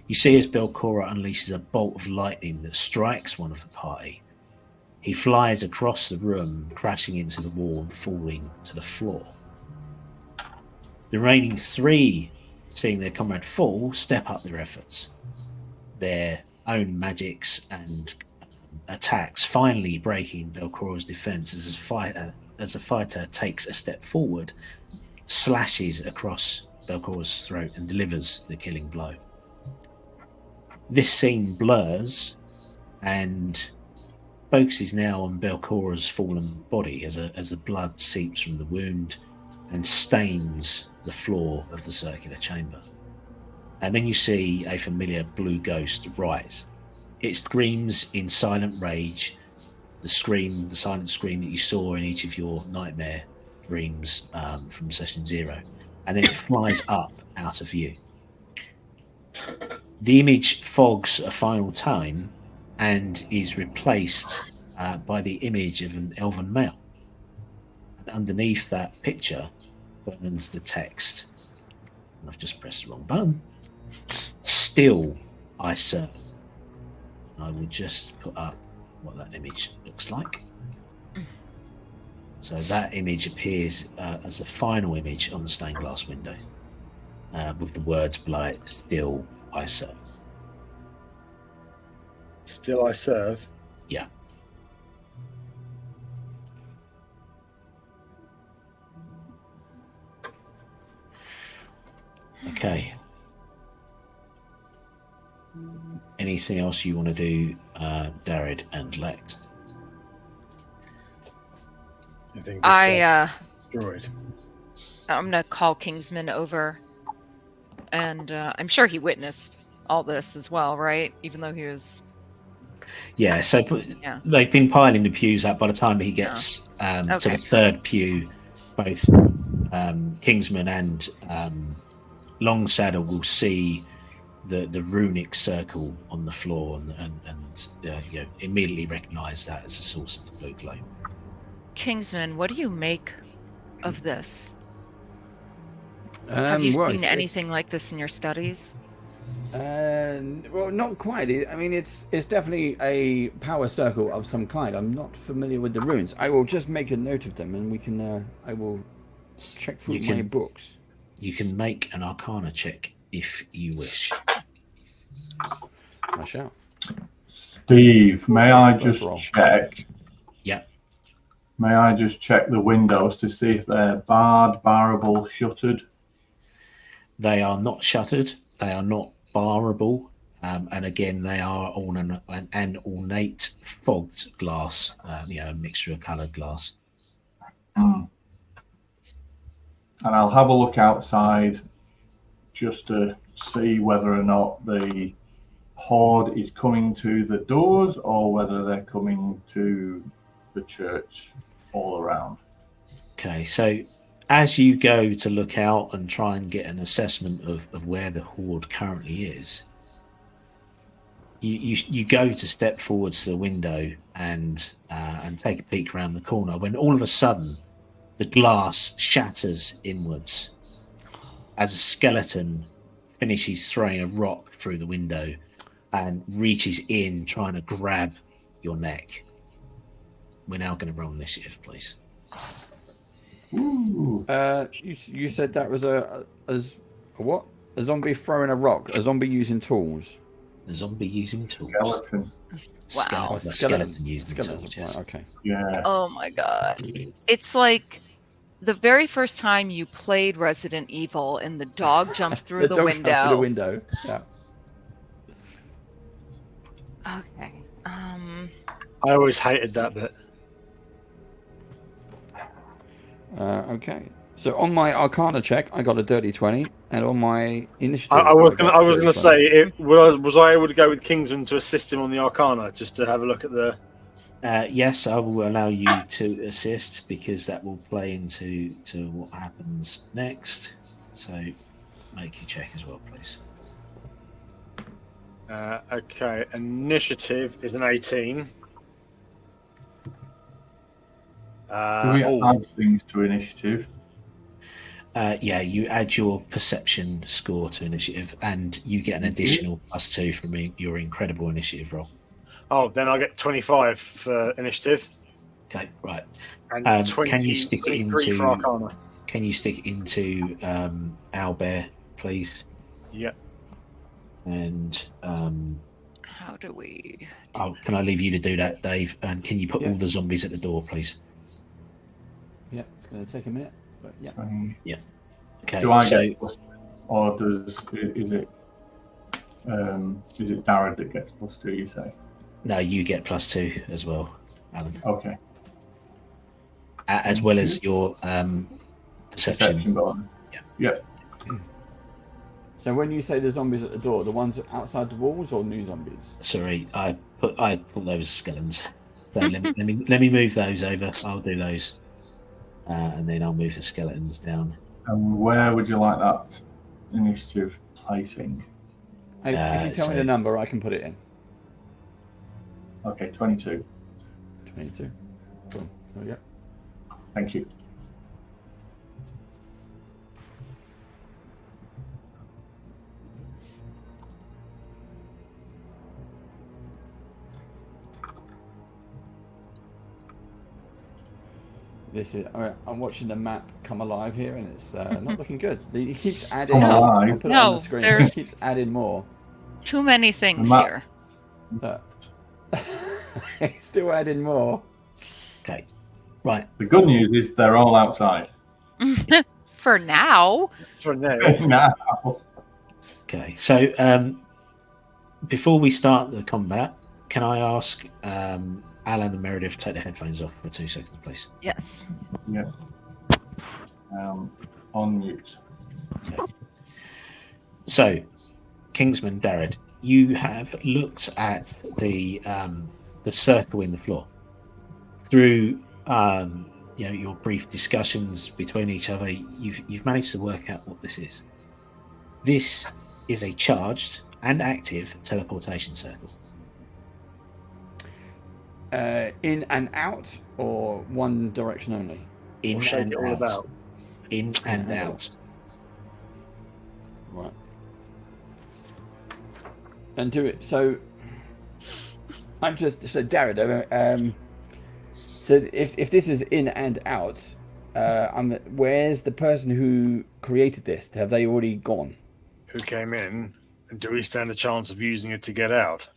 You see as Belcora unleashes a bolt of lightning that strikes one of the party. He flies across the room, crashing into the wall and falling to the floor. The remaining 3, seeing their comrade fall, step up their efforts. Their own magics and attacks finally breaking Belcora's defense as a fighter takes a step forward, slashes across Belcora's throat and delivers the killing blow. This scene blurs and focuses now on Belcora's fallen body as the blood seeps from the wound and stains the floor of the circular chamber. And then you see a familiar blue ghost rise. It screams in silent rage, the silent scream that you saw in each of your nightmare dreams from session 0. And then it flies up out of view. The image fogs a final time and is replaced by the image of an elven male. And underneath that picture burns the text. And I've just pressed the wrong button. Still I serve. I will just put up what that image looks like. So that image appears as a final image on the stained glass window with the words below it, still I serve. Still I serve? Yeah. Okay. Anything else you want to do, Darid and Lex? Destroyed. I'm gonna call Kingsman over, and I'm sure he witnessed all this as well, right? Even though he was. Yeah, so they've been piling the pews up. By the time he gets to the 3rd pew, both Kingsman and Longsaddle will see the runic circle on the floor and immediately recognise that as the source of the blue glow. Kingsman, what do you make of this? Have you seen anything like this in your studies? Well, not quite. I mean, it's definitely a power circle of some kind. I'm not familiar with the runes. I will just make a note of them, and we can. I will check through my books. You can make an Arcana check if you wish. I shall. Steve, may I just check? Yeah. May I just check the windows to see if they're barred, barrable, shuttered? They are not shuttered. They are not barrable. And again, they are on an ornate fogged glass, a mixture of coloured glass. And I'll have a look outside just to see whether or not the horde is coming to the doors or whether they're coming to the church all around. Okay, so as you go to look out and try and get an assessment of where the horde currently is, you go to step forwards to the window and take a peek around the corner when all of a sudden the glass shatters inwards as a skeleton finishes throwing a rock through the window and reaches in trying to grab your neck. We're now going to roll initiative, please. Ooh. You said that was a what? A zombie throwing a rock. A zombie using tools. A zombie using tools. Skeleton. Wow. Skeleton using tools. Yes. Okay. Yeah. Oh my god. It's like the very first time you played Resident Evil and the dog jumped through the window. Jumped through the window. Yeah. Okay. I always hated that bit. Okay. So on my Arcana check, I got a dirty 20, and on my initiative, I was gonna say, was I able to go with Kingsman to assist him on the Arcana, just to have a look at the Yes, I will allow you to assist because that will play into what happens next. So make your check as well, please. Okay, initiative is an 18. Do we add things to initiative? Yeah, you add your perception score to initiative, and you get an additional +2 from your incredible initiative roll. Oh, then I'll get 25 for initiative. Okay, right. And can you stick it into? for Arcana. Can you stick it into Owlbear, please? Yep. And how do we? Can I leave you to do that, Dave? And can you put all the zombies at the door, please? Yeah, it's going to take a minute, but yeah. Yeah. Okay. Do I get or is it Darragh that gets +2? You say? No, you get +2 as well, Alan. Okay. As well as your perception. Yeah. So when you say the zombies at the door, the ones outside the walls or new zombies? Sorry, I thought those skeletons. So let me move those over. I'll do those, and then I'll move the skeletons down. And where would you like that initiative placing? Hey, if you tell me the number, I can put it in. Okay, 22. 22. Cool. There we go. Thank you. This is. I'm watching the map come alive here, and it's not looking good. He keeps adding. No, I'll put it on the screen. there's He keeps adding more. Too many things here. He's still adding more. Okay. Right. The good news is they're all outside. For now. For now. Now. Okay. So before we start the combat, can I ask Alan and Meredith to take their headphones off for 2 seconds, please? Yes. Yeah. On mute. Okay. So, Kingsman Darragh, you have looked at the circle in the floor through your brief discussions between each other. You've managed to work out what this is. This is a charged and active teleportation circle. In and out, or one direction only? In and out. About. In and out. Right. And do it. So Darragh. So if this is in and out, where's the person who created this? Have they already gone? Who came in? And do we stand a chance of using it to get out?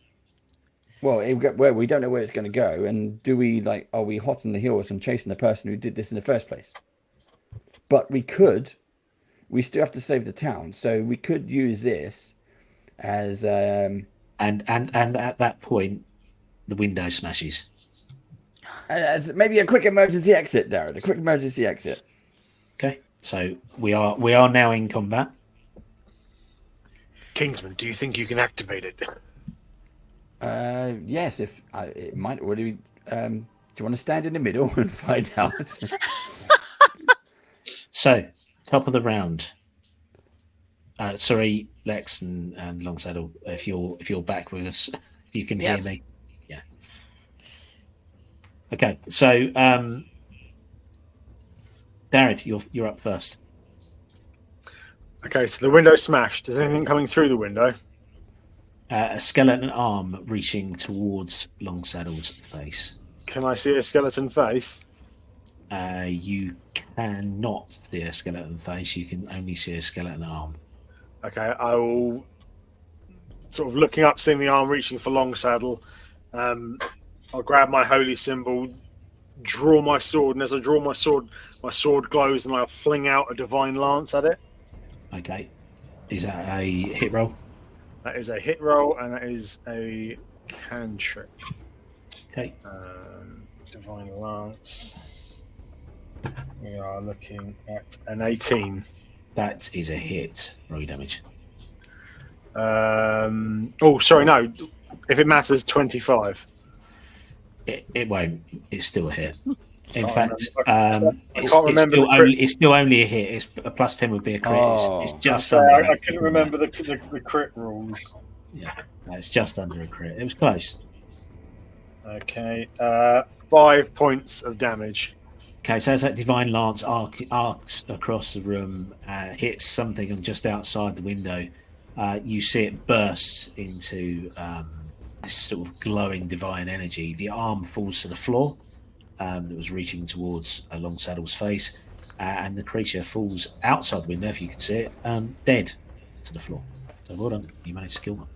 Well, we don't know where it's going to go, and are we hot on the heels and chasing the person who did this in the first place? But we still have to save the town, so we could use this as and at that point, the window smashes. As maybe a quick emergency exit, Darragh. A quick emergency exit. Okay, so we are now in combat. Kingsman, do you think you can activate it? Yes, if it might already be. Do you want to stand in the middle and find out? So, top of the round. Sorry, Lex and Longsaddle, if you're back with us, if you can hear me. Yeah. Okay, so Darragh, you're up first. Okay, so the window's smashed. Is anything coming through the window? A skeleton arm reaching towards Longsaddle's face. Can I see a skeleton face? You cannot see a skeleton face. You can only see a skeleton arm. Okay, I will sort of looking up, seeing the arm reaching for Longsaddle. I'll grab my holy symbol, draw my sword, and as I draw my sword glows, and I'll fling out a divine lance at it. Okay, is that a hit roll? That is a hit roll, and that is a cantrip. Okay. Divine lance. We are looking at an 18. That is a hit. Roll your damage. Oh, sorry, no. If it matters, 25. It won't. It's still a hit. In Can't fact, remember. I it's, can't it's remember still the crit. it's still only a hit. It's a +10 would be a crit. It's just So under. I couldn't remember the crit rules. Yeah, no, it's just under a crit. It was close. Okay, 5 points of damage. Okay, so as that divine lance arcs across the room, hits something just outside the window, you see it bursts into this sort of glowing divine energy. The arm falls to the floor that was reaching towards Longsaddle's face, and the creature falls outside the window, if you can see it, dead to the floor. So well done, you managed to kill one.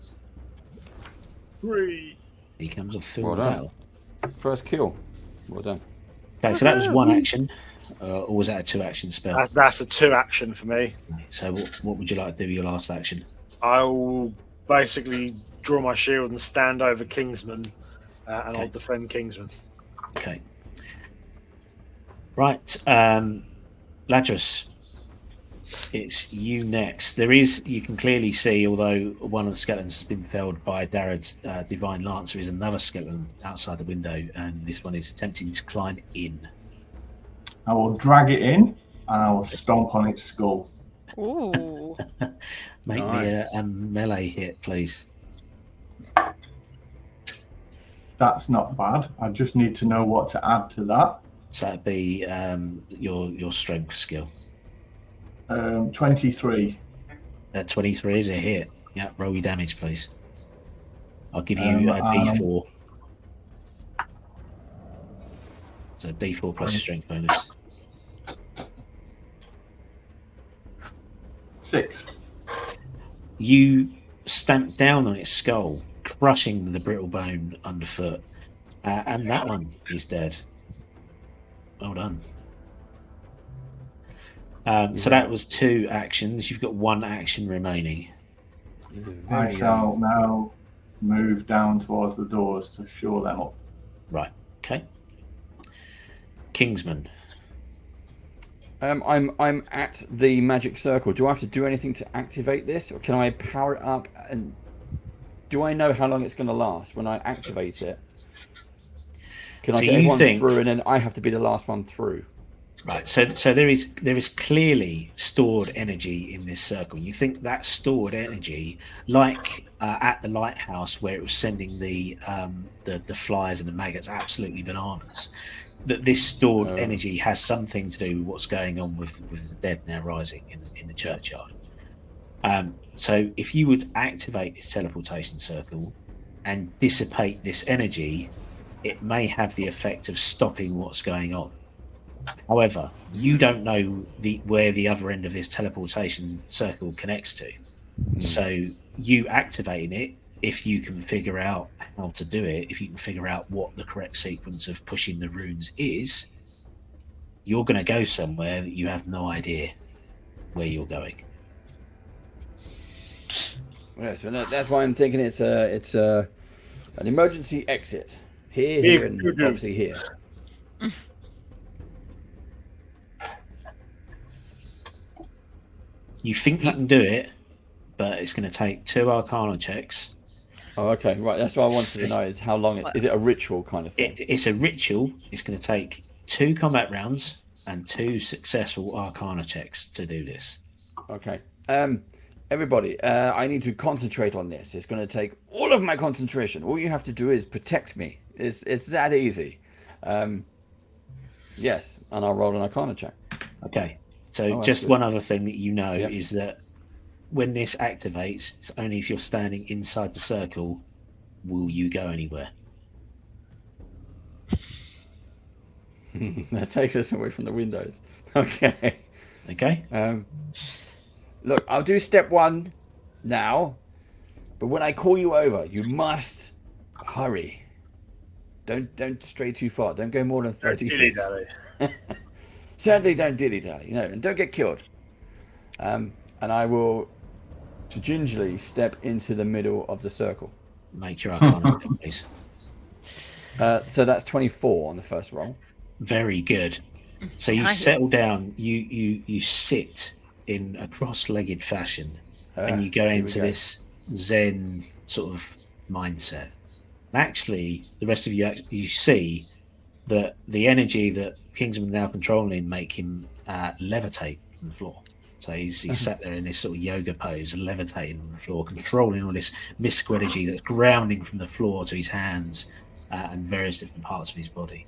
3. He comes off through Well the done. battle. First kill. Well done. Okay, so that was one action, or was that a 2-action spell? That's a 2 action for me. So what would you like to do with your last action? I'll basically draw my shield and stand over Kingsman, and I'll defend Kingsman. Okay. Right, Ladros, it's you next. You can clearly see, although one of the skeletons has been felled by Darad's divine lance, there is another skeleton outside the window, and this one is attempting to climb in. I will drag it in, and I will stomp on its skull. Ooh. Make me a melee hit, please. That's not bad. I just need to know what to add to that. So that'd be your strength skill. 23. 23 is a hit. Yeah, roll your damage, please. I'll give you a D4. So D4 plus your strength bonus. 6. You stamp down on its skull, crushing the brittle bone underfoot, and that one is dead. Well done. So that was 2 actions. You've got 1 action remaining. I shall now move down towards the doors to shore them up. Right. Okay. Kingsman. I'm at the magic circle. Do I have to do anything to activate this, or can I power it up? And do I know how long it's going to last when I activate it? Can I get everyone through, and then I have to be the last one through? Right. So there is clearly stored energy in this circle. You think that stored energy, like at the lighthouse where it was sending the flies and the maggots absolutely bananas, that this stored energy has something to do with what's going on with the dead now rising in the churchyard. So if you would activate this teleportation circle and dissipate this energy, it may have the effect of stopping what's going on. However, you don't know where the other end of this teleportation circle connects to. So you activating it, if you can figure out how to do it, if you can figure out what the correct sequence of pushing the runes is, you're going to go somewhere that you have no idea where you're going. Yes, well, that's why I'm thinking it's an emergency exit here, and obviously here. You think you can do it, but it's going to take 2 Arcana checks. Oh, okay, right. That's what I wanted to know: is how long is it a ritual kind of thing? It's a ritual. It's going to take 2 combat rounds and 2 successful Arcana checks to do this. Okay. Everybody, I need to concentrate on this. It's going to take all of my concentration. All you have to do is protect me. It's that easy. Yes, and I'll roll an Arcana check. Okay. So just one other thing that you know is that when this activates, it's only if you're standing inside the circle will you go anywhere. That takes us away from the windows. Okay. Okay. Look, I'll do step 1 now, but when I call you over, you must hurry. Don't stray too far. Don't go more than 30 feet. Certainly don't dilly-dally, no, and don't get killed. And I will gingerly step into the middle of the circle. Make your Arcana check, please. So that's 24 on the first roll. Very good. So you settle down, you sit in a cross-legged fashion, and you go into this Zen sort of mindset. And actually, the rest of you see that the energy that Kingsman now controlling make him levitate from the floor. So he's sat there in this sort of yoga pose, levitating on the floor, controlling all this mystical energy that's grounding from the floor to his hands and various different parts of his body.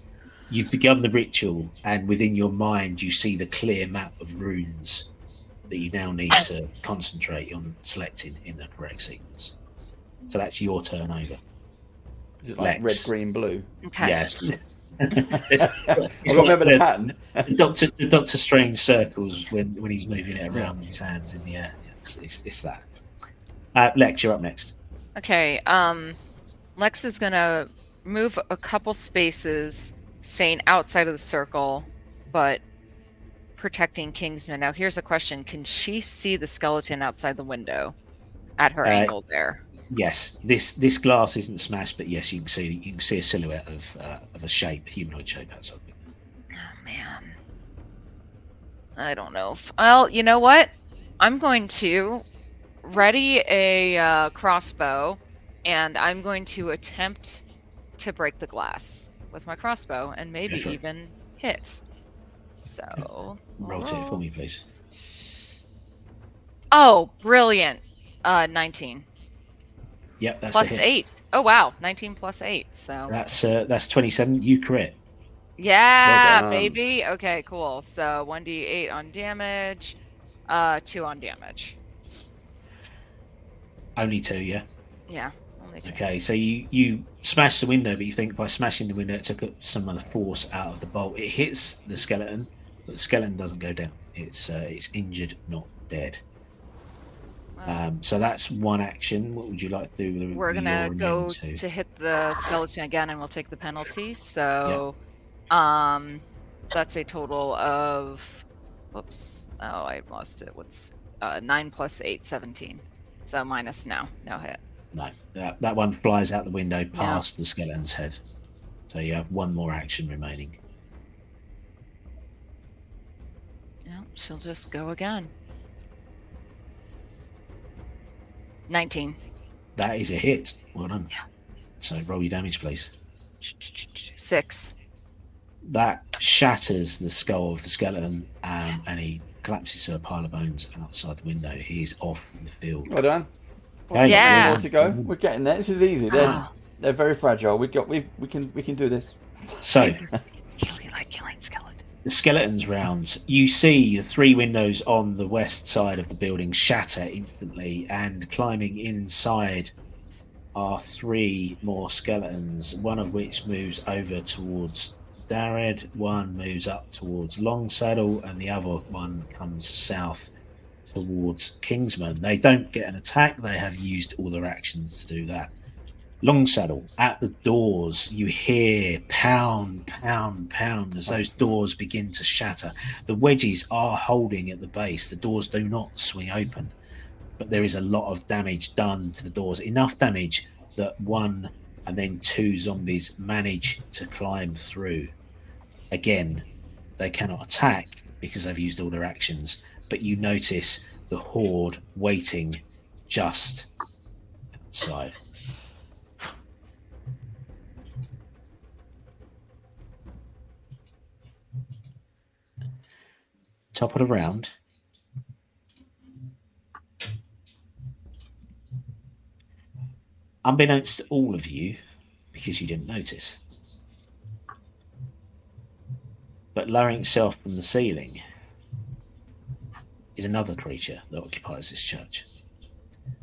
You've begun the ritual, and within your mind, you see the clear map of runes that you now need to concentrate on selecting in the correct sequence. So that's your turn over. Is it like red, green, blue? Okay. Yes. I remember the pattern. The Doctor Strange circles when he's moving it around with his hands in the air. It's that. Lex, you're up next. Okay. Lex is gonna move a couple spaces, staying outside of the circle, but protecting Kingsman. Now, here's a question: can she see the skeleton outside the window at her angle there? Yes, this glass isn't smashed, but yes, you can see a silhouette of a shape, humanoid shape outside. Oh man, I don't know. Well, you know what? I'm going to ready a crossbow, and I'm going to attempt to break the glass with my crossbow, and maybe even hit. So rotate it for me, please. Oh, brilliant! 19. Yep, that's plus a hit. 8. Oh wow, 19 plus 8. So that's 27. You crit. Yeah, well baby. Okay, cool. So 1d8 on damage, 2 on damage. Only 2, yeah. Yeah, only 2. Okay, so you smash the window, but you think by smashing the window, it took some of the force out of the bolt. It hits the skeleton, but the skeleton doesn't go down. It's injured, not dead. So that's one action. What would you like to do? We're gonna go to hit the skeleton again, and we'll take the penalty. So, that's a total of. Whoops! Oh, I lost it. What's 9 plus 8, 17. So minus no hit. No, that one flies out the window past the skeleton's head. So you have one more action remaining. Yeah, she'll just go again. 19. That is a hit. Well done. Yeah. So roll your damage, please. 6. That shatters the skull of the skeleton, and he collapses to a pile of bones outside the window. He's off the field. Well done. Okay, Yeah. More to go. We're getting there. This is easy. They're very fragile. We can do this. So Really like killing skeletons. the skeleton's round. You see the 3 windows on the west side of the building shatter instantly, and climbing inside are 3 more skeletons, one of which moves over towards Dared, one moves up towards Longsaddle, and the other one comes south towards Kingsman. They don't get an attack. They have used all their actions to do that. Longsaddle, at the doors, you hear pound, pound, pound as those doors begin to shatter. The wedges are holding at the base. The doors do not swing open, but there is a lot of damage done to the doors. Enough damage that 1 and then 2 zombies manage to climb through. Again, they cannot attack because they've used all their actions, but you notice the horde waiting just outside. Top of the round. Unbeknownst to all of you, because you didn't notice, but lowering itself from the ceiling is another creature that occupies this church.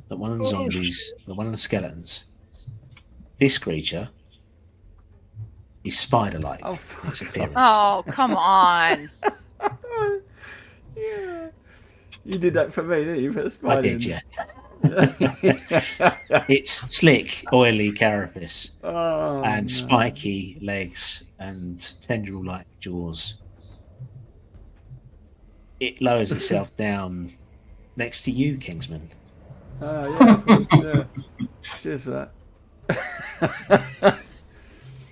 Not one of the zombies, not one of the skeletons. This creature is spider-like in its appearance. Oh, come on. Yeah. You did that for me, didn't you? For the spider. I did, yeah. It's slick, oily carapace, and spiky legs and tendril-like jaws. It lowers itself down next to you, Kingsman. Yeah. Cheers for that.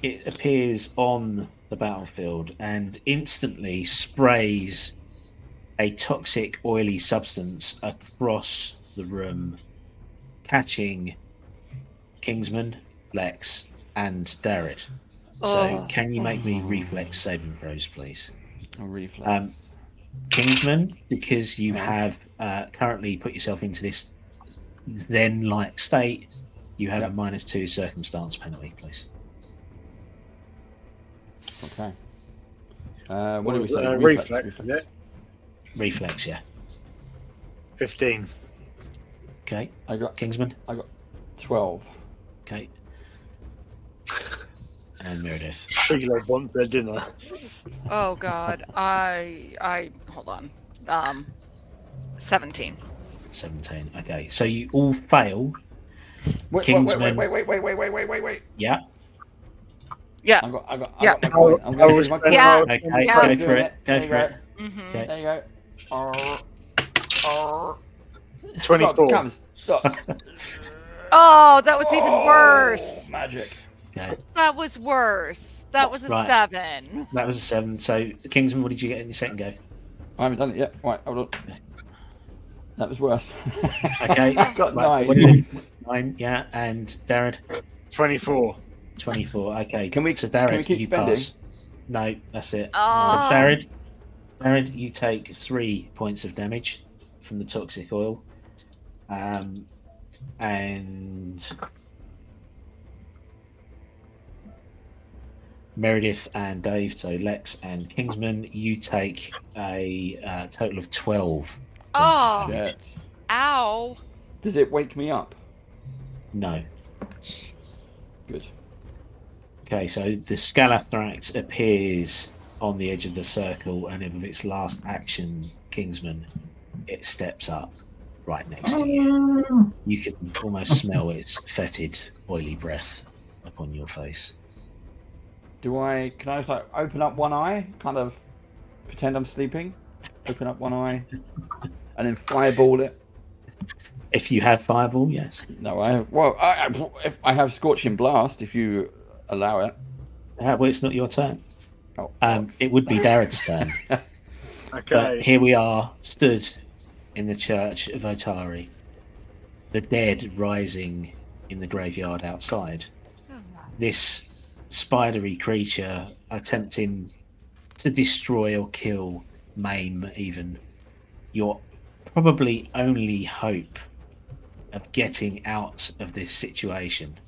It appears on the battlefield and instantly sprays a toxic, oily substance across the room, catching Kingsman, Lex, and Darrett. So can you make me reflex saving throws, please? A reflex. Kingsman, because you have currently put yourself into this Zen-like state, you have a -2 circumstance penalty, please. Okay. What did we say? Reflex. Yeah. Reflex, yeah. 15. Okay. I got Kingsman. I got 12. Okay. And Meredith. Sheila wants their dinner. Oh God, I hold on. 17. 17. Okay. So you all fail. Wait. Kingsman. Wait. Yeah. Yeah. I got Yeah. my point. I'm going to use my point. Yeah. Okay. Yeah. Go for it. Go for it. Mhm. Okay. There you go. 24. Come, stop. Oh, that was even worse. Magic. Okay. That was worse. That was a Right. 7. That was a 7. So Kingsman, what did you get in your second go? I haven't done it yet. Right, hold on. That was worse. Okay. Got Right, 9. what did you- 9. Yeah. And Darren. 24. 24. Okay. Can we So Darren, keep you spending? pass. No, that's it. Oh. Darren, you take 3 points of damage from the toxic oil. And Meredith and Dave, so Lex and Kingsman, you take a total of 12. Oh. Shit. Ow. Does it wake me up? No. Good. Okay, so the Scalathrax appears on the edge of the circle, and with its last action, Kingsman, it steps up right next to you. You can almost smell its fetid, oily breath upon your face. Can I just like open up one eye, kind of pretend I'm sleeping, open up one eye, and then fireball it? If you have fireball, yes. No, if I have Scorching Blast, if you allow it. Well, it's not your turn. Oh, it would be Darren's turn. Okay. But here we are, stood in the church of Otari, the dead rising in the graveyard outside. This spidery creature attempting to destroy or kill, maim even, your probably only hope of getting out of this situation.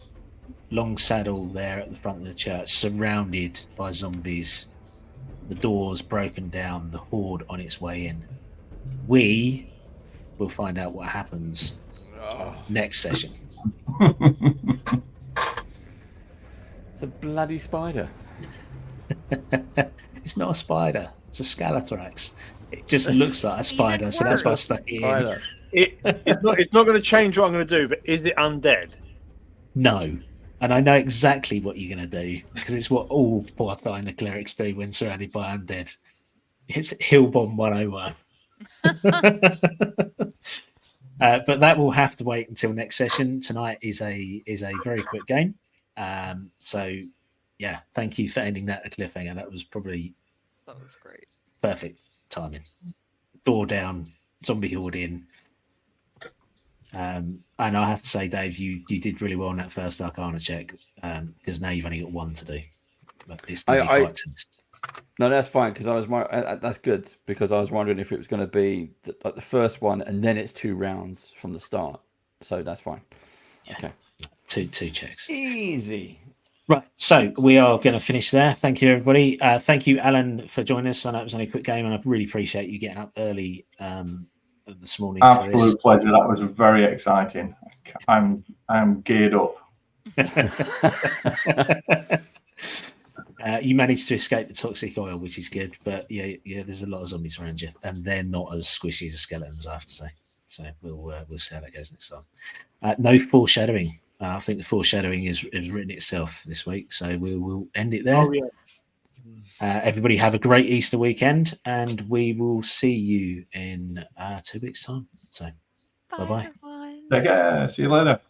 Long Saddle there at the front of the church, surrounded by zombies, the doors broken down, the horde on its way in. We will find out what happens next session. It's a bloody spider. It's not a spider. It's a Scalathrax. It just looks like a spider, so that's why I stuck it in. It's not going to change what I'm going to do, but is it undead? No. And I know exactly what you're going to do, because it's what all Pathfinder clerics do when surrounded by undead. It's Hill Bomb 101. But that will have to wait until next session. Tonight is a very quick game. So, yeah, thank you for ending that at cliffhanger. That was probably great. Perfect timing. Door down, zombie horde in. And I have to say, Dave, you did really well on that first Arcana check, because now you've only got 1 to do. But it's gonna be quite tense. No, that's fine, because that's good, because I was wondering if it was going to be like the first one and then it's 2 rounds from the start. So that's fine. Yeah. Okay. Two checks. Easy. Right, so we are going to finish there. Thank you, everybody. Thank you, Alan, for joining us. I know it was only a quick game, and I really appreciate you getting up early this morning. Absolute pleasure. That was very exciting. I'm geared up. You managed to escape the toxic oil, which is good. But yeah, there's a lot of zombies around you, and they're not as squishy as skeletons, I have to say. So we'll see how that goes next time. No foreshadowing. I think the foreshadowing has written itself this week, so we'll end it there. Oh, yes. Everybody have a great Easter weekend, and we will see you in 2 weeks' time. So, bye-bye. Take care. See you later.